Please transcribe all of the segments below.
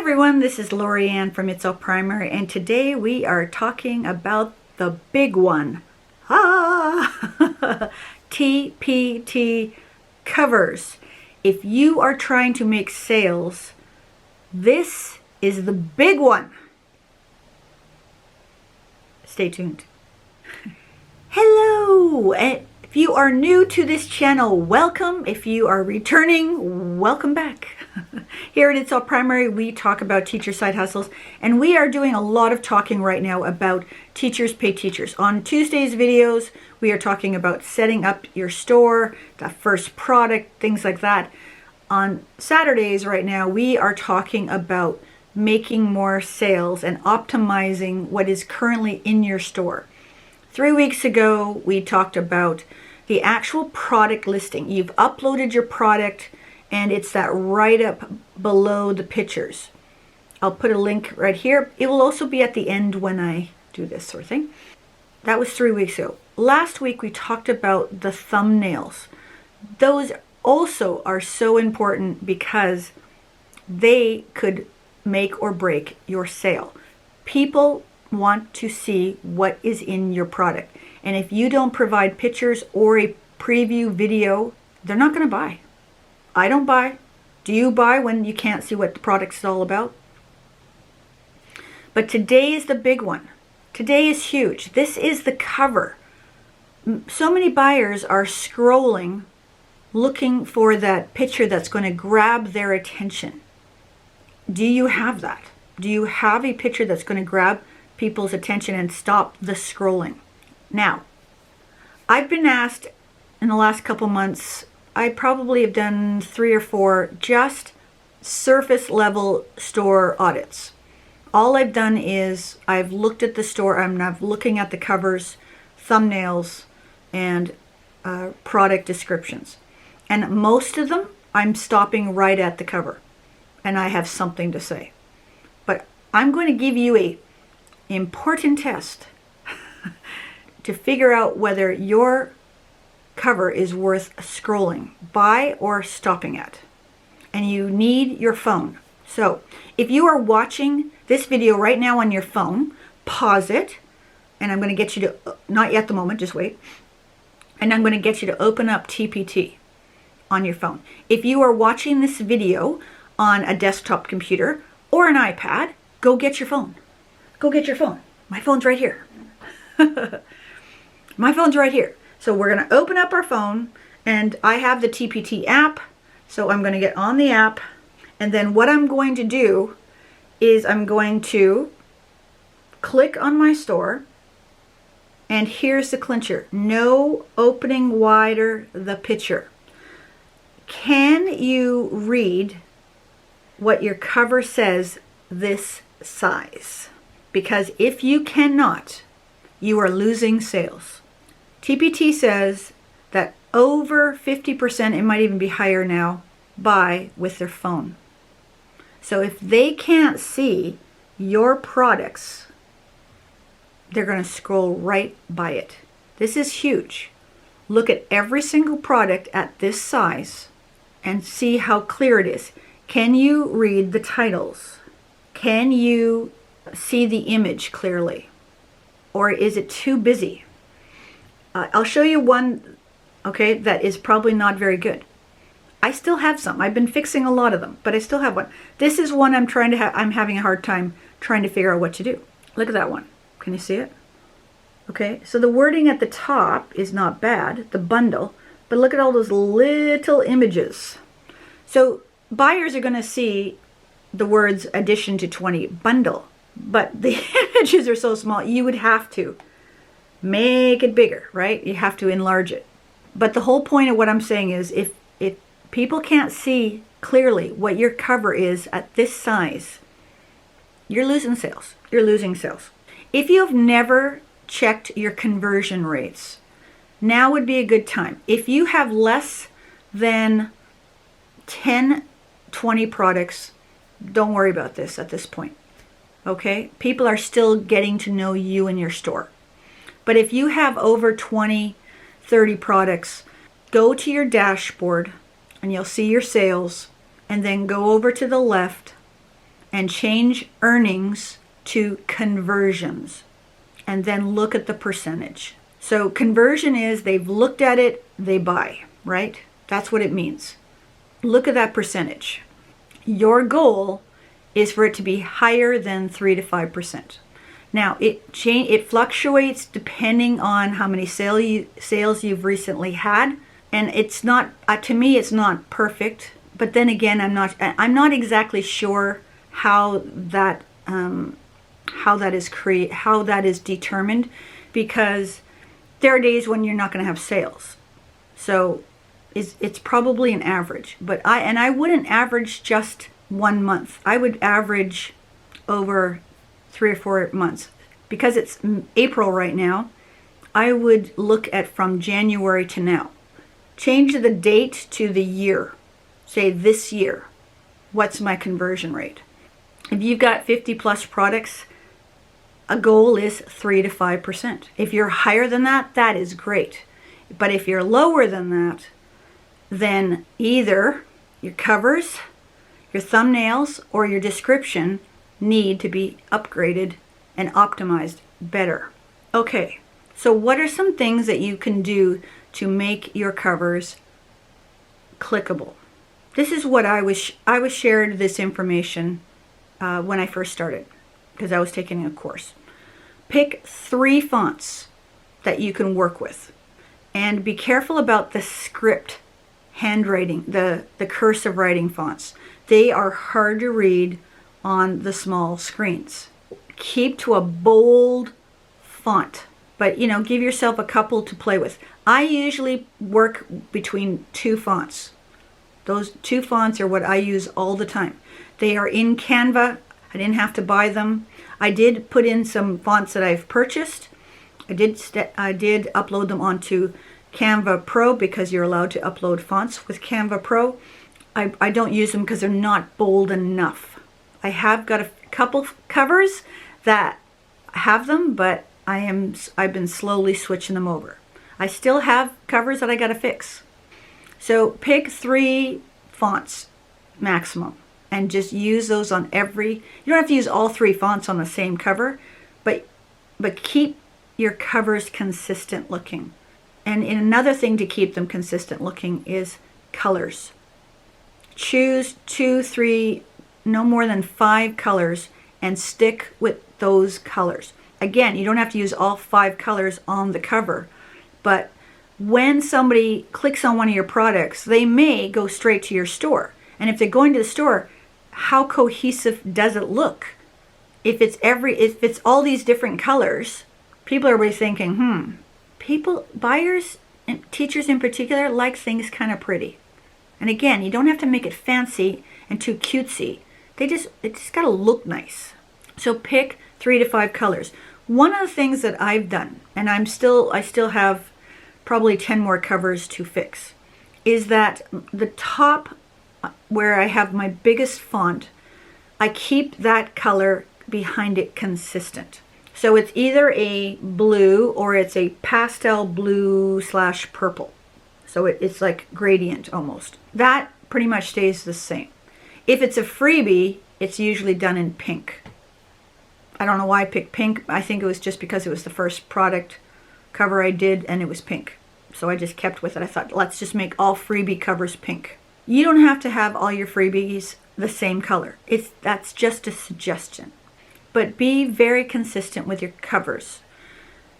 everyone, this is Lorianne from It's All Primary, and today we are talking about the big one. TPT covers. If you are trying to make sales, this is the big one. Stay tuned. Hello! If you are new to this channel, welcome. If you are returning, welcome back. Here at It's All Primary, we talk about teacher side hustles, and we are doing a lot of talking right now about teachers pay teachers. On Tuesday's videos, we are talking about setting up your store, the first product, things like that. On Saturdays right now, we are talking about making more sales and optimizing what is currently in your store. 3 weeks ago, we talked about the actual product listing. You've uploaded your product, and it's that right up below the pictures. I'll put a link right here. It will also be at the end when I do this sort of thing. That was 3 weeks ago. Last week, we talked about the thumbnails. Those also are so important because they could make or break your sale. People want to see what is in your product. And if you don't provide pictures or a preview video, they're not going to buy. I don't buy. Do you buy when you can't see what the product's all about? But today is the big one. Today is huge. This is the cover. So many buyers are scrolling, looking for that picture that's going to grab their attention. Do you have that? Do you have a picture that's going to grab people's attention and stop the scrolling? Now, I've been asked in the last couple months, I probably have done 3 or 4 just surface level store audits. All I've done is I've looked at the store, I'm looking at the covers, thumbnails, and product descriptions. And most of them, I'm stopping right at the cover. And I have something to say. But I'm going to give you a important test to figure out whether your cover is worth scrolling by or stopping at. And you need your phone. So if you are watching this video right now on your phone, pause it, and I'm going to get you to, not yet at the moment, just wait, and I'm going to get you to open up TPT on your phone. If you are watching this video on a desktop computer or an iPad, go get your phone. Go get your phone. My phone's right here. My phone's right here. So we're going to open up our phone, and I have the TPT app. So I'm going to get on the app, and then what I'm going to do is I'm going to click on my store, and here's the clincher. No opening wider the picture. Can you read what your cover says this size? Because if you cannot, you are losing sales. TPT says that over 50%, it might even be higher now, buy with their phone. So if they can't see your products, they're going to scroll right by it. This is huge. Look at every single product at this size and see how clear it is. Can you read the titles? Can you see the image clearly? Or is it too busy? I'll show you one, okay, that is probably not very good. I still have some. I've been fixing a lot of them, but I still have one. This is one I'm having a hard time trying to figure out what to do. Look at that one. Can you see it? Okay, so the wording at the top is not bad, the bundle, but look at all those little images. So buyers are going to see the words addition to 20 bundle, but the images are so small, you would have to make it bigger, right? You have to enlarge it. But the whole point of what I'm saying is if people can't see clearly what your cover is at this size, you're losing sales. You're losing sales. If you've never checked your conversion rates, now would be a good time. If you have less than 10, 20 products, don't worry about this at this point. Okay? People are still getting to know you and your store. But if you have over 20, 30 products, go to your dashboard and you'll see your sales, and then go over to the left and change earnings to conversions, and then look at the percentage. So conversion is they've looked at it, they buy, right? That's what it means. Look at that percentage. Your goal is for it to be higher than 3 to 5%. Now, it fluctuates depending on how many sales you've recently had, and it's not, to me, it's not perfect. But then again, I'm not exactly sure how that is determined, because there are days when you're not going to have sales. So it's probably an average. But I wouldn't average just 1 month. I would average over 3 or 4 months. Because it's April right now, I would look at from January to now. Change the date to the year. Say this year. What's my conversion rate? If you've got 50 plus products, a goal is 3 to 5%. If you're higher than that, that is great. But if you're lower than that, then either your covers, your thumbnails, or your description need to be upgraded and optimized better. Okay, so what are some things that you can do to make your covers clickable? This is what I was shared this information when I first started, because I was taking a course. Pick 3 fonts that you can work with, and be careful about the script handwriting, the cursive writing fonts. They are hard to read on the small screens. Keep to a bold font, but give yourself a couple to play with. I usually work between 2 fonts. Those 2 fonts are what I use all the time. They are in Canva. I didn't have to buy them. I did put in some fonts that I've purchased. I did upload them onto Canva Pro, because you're allowed to upload fonts with Canva Pro. I don't use them because they're not bold enough. I have got a couple covers that have them, but I've been slowly switching them over. I still have covers that I got to fix. So pick 3 fonts maximum and just use those on every. You don't have to use all 3 fonts on the same cover, but keep your covers consistent looking. And another thing to keep them consistent looking is colors. Choose 2, 3, no more than 5 colors, and stick with those colors. Again, you don't have to use all 5 colors on the cover, but when somebody clicks on one of your products, they may go straight to your store. And if they're going to the store, how cohesive does it look? If it's all these different colors, people are always thinking, buyers and teachers in particular like things kind of pretty. And again, you don't have to make it fancy and too cutesy. It just got to look nice. So pick 3 to 5 colors. One of the things that I've done, and I still have probably 10 more covers to fix, is that the top where I have my biggest font, I keep that color behind it consistent. So it's either a blue or it's a pastel blue / purple. So it's like gradient almost. That pretty much stays the same. If it's a freebie, it's usually done in pink. I don't know why I picked pink. I think it was just because it was the first product cover I did and it was pink. So I just kept with it. I thought, let's just make all freebie covers pink. You don't have to have all your freebies the same color. That's just a suggestion. But be very consistent with your covers.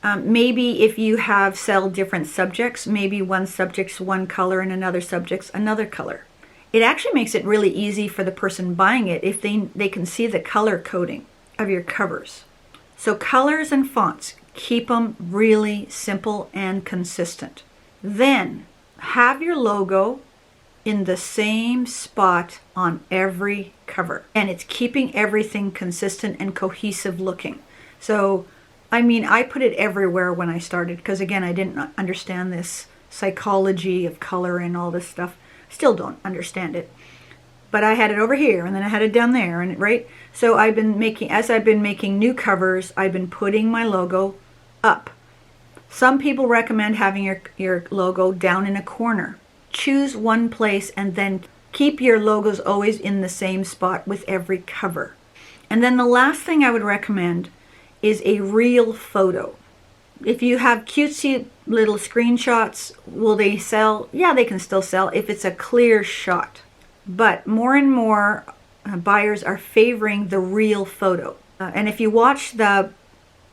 Maybe if you sell different subjects, maybe one subject's one color and another subject's another color. It actually makes it really easy for the person buying it if they can see the color coding of your covers. So colors and fonts, keep them really simple and consistent. Then have your logo in the same spot on every cover, and it's keeping everything consistent and cohesive looking. So I put it everywhere when I started, because again, I didn't understand this psychology of color and all this stuff. Still don't understand it, but I had it over here and then I had it down there, and right. So as I've been making new covers, I've been putting my logo up. Some people recommend having your logo down in a corner. Choose one place and then keep your logos always in the same spot with every cover. And then the last thing I would recommend is a real photo. If you have cutesy little screenshots, will they sell? Yeah, they can still sell if it's a clear shot. But more and more buyers are favoring the real photo. And if you watch the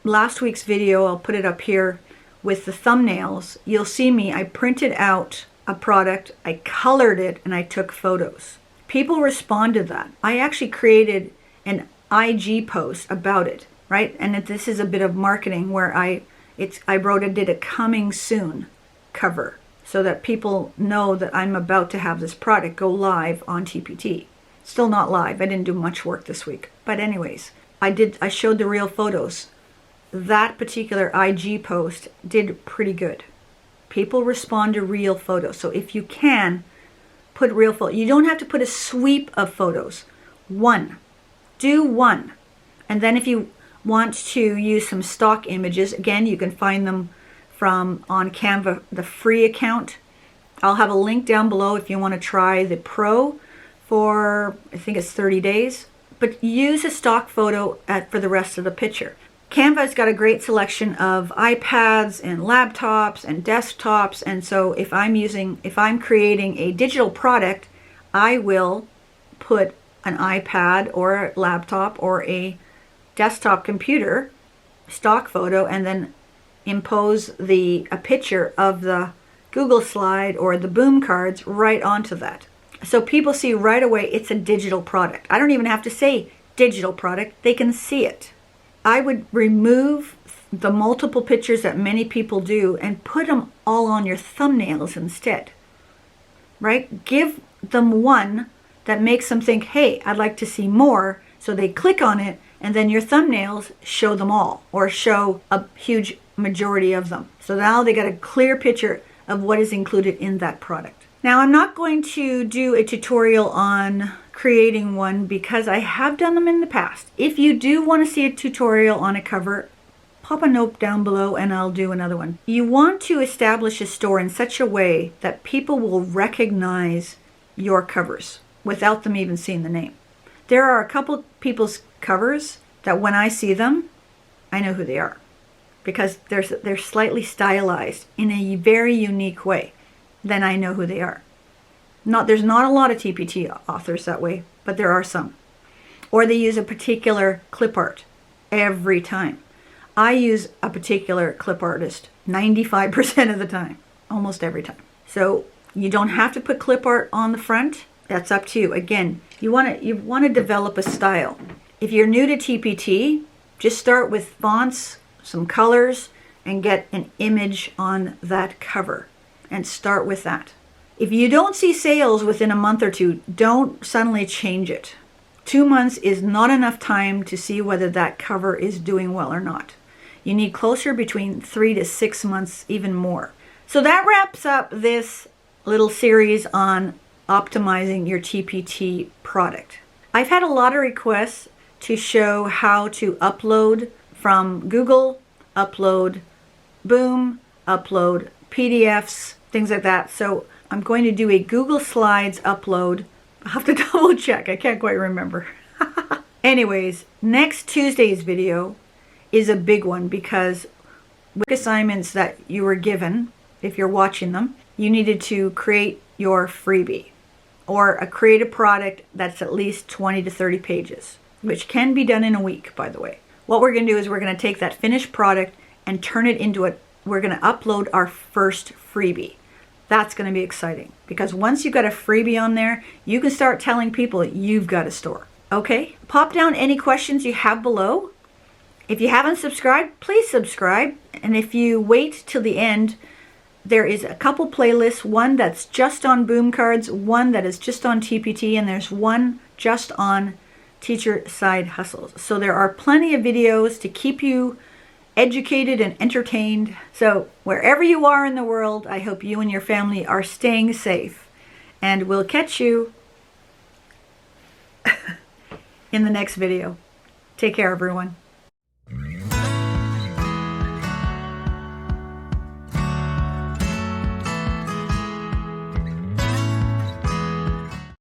last week's video, I'll put it up here with the thumbnails, you'll see me, I printed out a product, I colored it, and I took photos. People respond to that. I actually created an IG post about it, right? And this is a bit of marketing where I did a coming soon cover so that people know that I'm about to have this product go live on TPT. Still not live. I didn't do much work this week. But anyways, I showed the real photos. That particular IG post did pretty good. People respond to real photos. So if you can, put real photos. You don't have to put a sweep of photos. One. Do one. And then if you want to use some stock images, again, you can find them on Canva, the free account. I'll have a link down below if you want to try the Pro for, I think it's 30 days. But use a stock photo for the rest of the picture. Canva's got a great selection of iPads and laptops and desktops, and so if I'm creating a digital product, I will put an iPad or a laptop or a desktop computer stock photo and then impose a picture of the Google slide or the boom cards right onto that. So people see right away it's a digital product. I don't even have to say digital product, they can see it. I would remove the multiple pictures that many people do and put them all on your thumbnails instead, right? Give them one that makes them think, hey, I'd like to see more, so they click on it, and then your thumbnails show them all or show a huge majority of them. So now they got a clear picture of what is included in that product. Now, I'm not going to do a tutorial on creating one because I have done them in the past. If you do want to see a tutorial on a cover, pop a note down below and I'll do another one. You want to establish a store in such a way that people will recognize your covers without them even seeing the name. There are a couple people's covers that when I see them, I know who they are because they're slightly stylized in a very unique way. Then I know who they are. There's not a lot of TPT authors that way, but there are some. Or they use a particular clip art every time. I use a particular clip artist 95% of the time, almost every time. So you don't have to put clip art on the front. That's up to you. Again, you want to develop a style. If you're new to TPT, just start with fonts, some colors, and get an image on that cover. And start with that. If you don't see sales within a month or two, don't suddenly change it. 2 months is not enough time to see whether that cover is doing well or not. You need closer between 3 to 6 months, even more. So that wraps up this little series on optimizing your TPT product. I've had a lot of requests to show how to upload from Google, upload Boom, upload PDFs, things like that. So I'm going to do a Google Slides upload. I'll have to double check. I can't quite remember. Anyways, next Tuesday's video is a big one because with assignments that you were given, if you're watching them, you needed to create your freebie or create a product that's at least 20 to 30 pages, which can be done in a week, by the way. What we're going to do is we're going to take that finished product and turn it into we're going to upload our first freebie. That's going to be exciting because once you've got a freebie on there, you can start telling people you've got a store. Okay? Pop down any questions you have below. If you haven't subscribed, please subscribe. And if you wait till the end, there is a couple playlists, one that's just on boom cards, one that is just on TPT, and there's one just on teacher side hustles. So there are plenty of videos to keep you educated and entertained. So wherever you are in the world, I hope you and your family are staying safe. And we'll catch you in the next video. Take care, everyone.